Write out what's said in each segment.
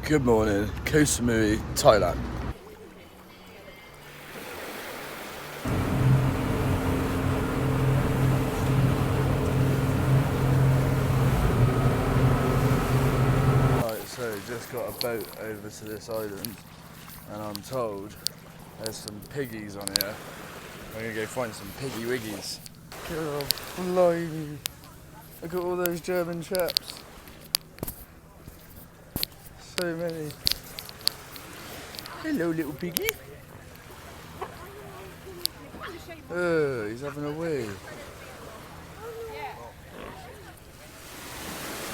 Good morning, Koh Samui, Thailand. Right, so just got a boat over to this island, and I'm told there's some piggies on here. I'm gonna go find some piggy wiggies. Oh, blimey. Look at all those German chaps. So many. Hello, little piggy. Oh, he's having a wee.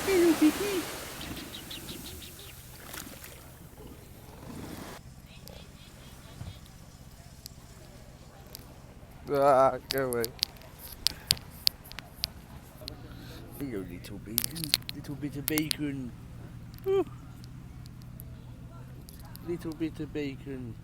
Hello, piggy. Ah, go away. Hello, little bacon. Little bit of bacon. Ooh. Little bit of bacon.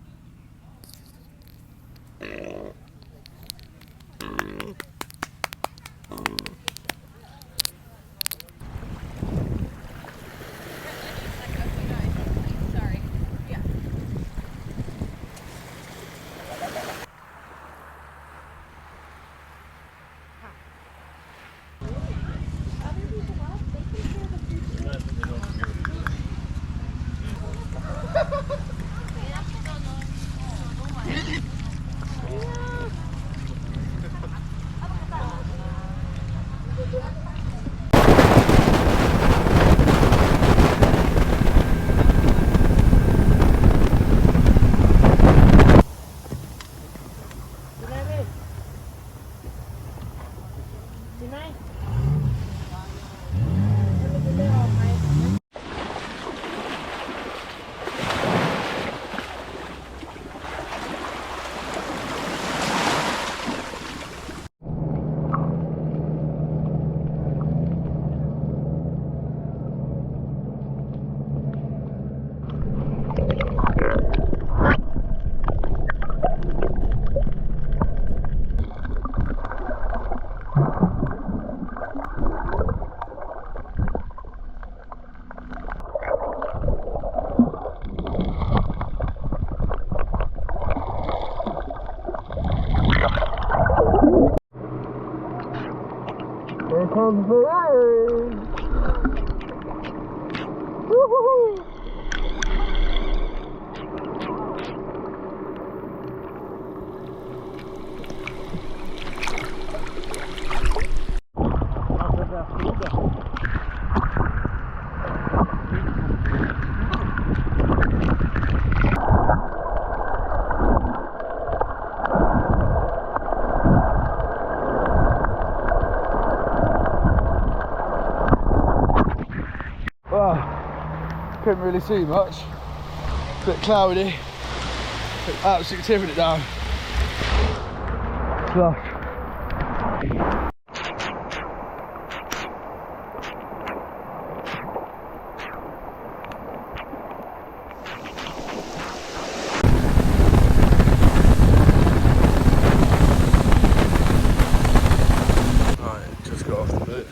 Here comes the rain! Woo-hoo-hoo! Couldn't really see much. Bit cloudy. Absolutely tipping it down. Flush. Right, just got off the boat.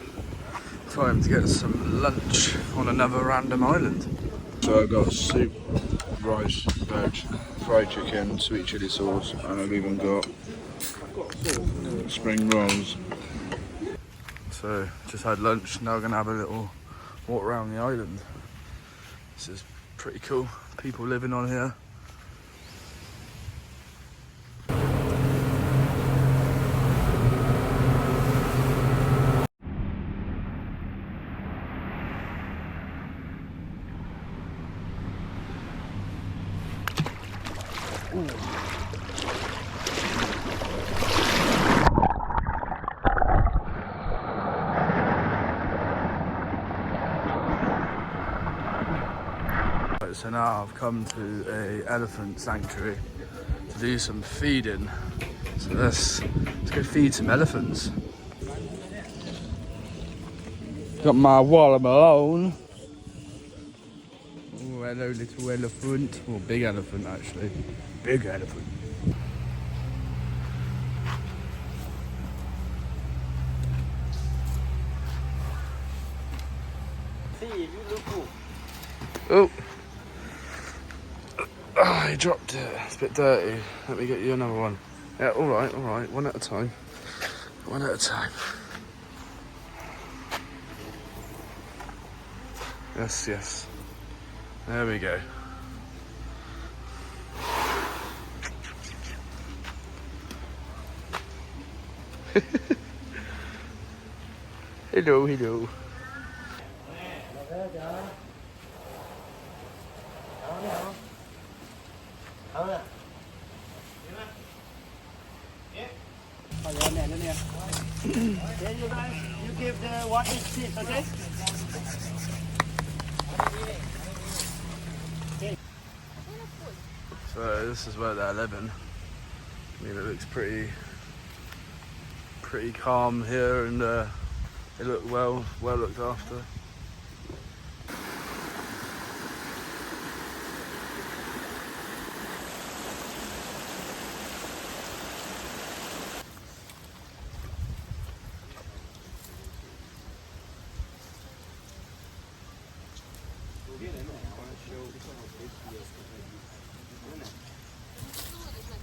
Time to get some lunch on another random island. So I've got soup, rice, veg, fried chicken, sweet chilli sauce, and I've even got spring rolls. So just had lunch, now we're gonna have a little walk around the island. This is pretty cool, people living on here. Ooh. So now I've come to a elephant sanctuary to do some feeding. So let's go feed some elephants. Got my watermelon. Oh, hello little elephant. Or big elephant actually. Big elephant. Oh, Oh, he dropped it. It's a bit dirty. Let me get you another one. Yeah, all right. One at a time. One at a time. Yes. There we go. Hello. Then you guys, you give the what is this, okay? So this is where they're living. I mean, it looks pretty calm here, and they look well looked after.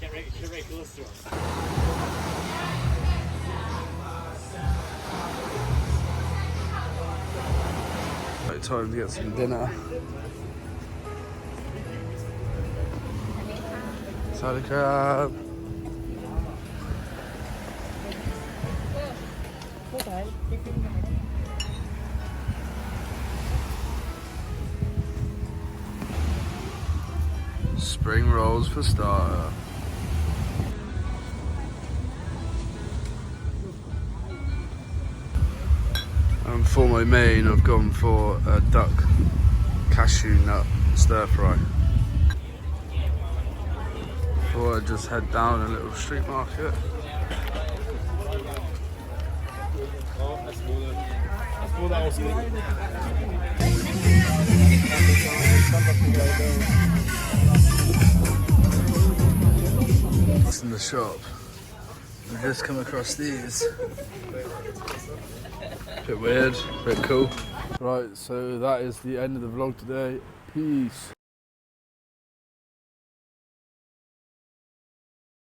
Get right close to him. Right, time to get some dinner. Salad crab. Spring rolls for starter. And for my main, I've gone for a duck cashew nut stir fry. Before I just head down a little street market. What's in the shop? I've just come across these. Bit weird, bit cool. Right, so that is the end of the vlog today. Peace.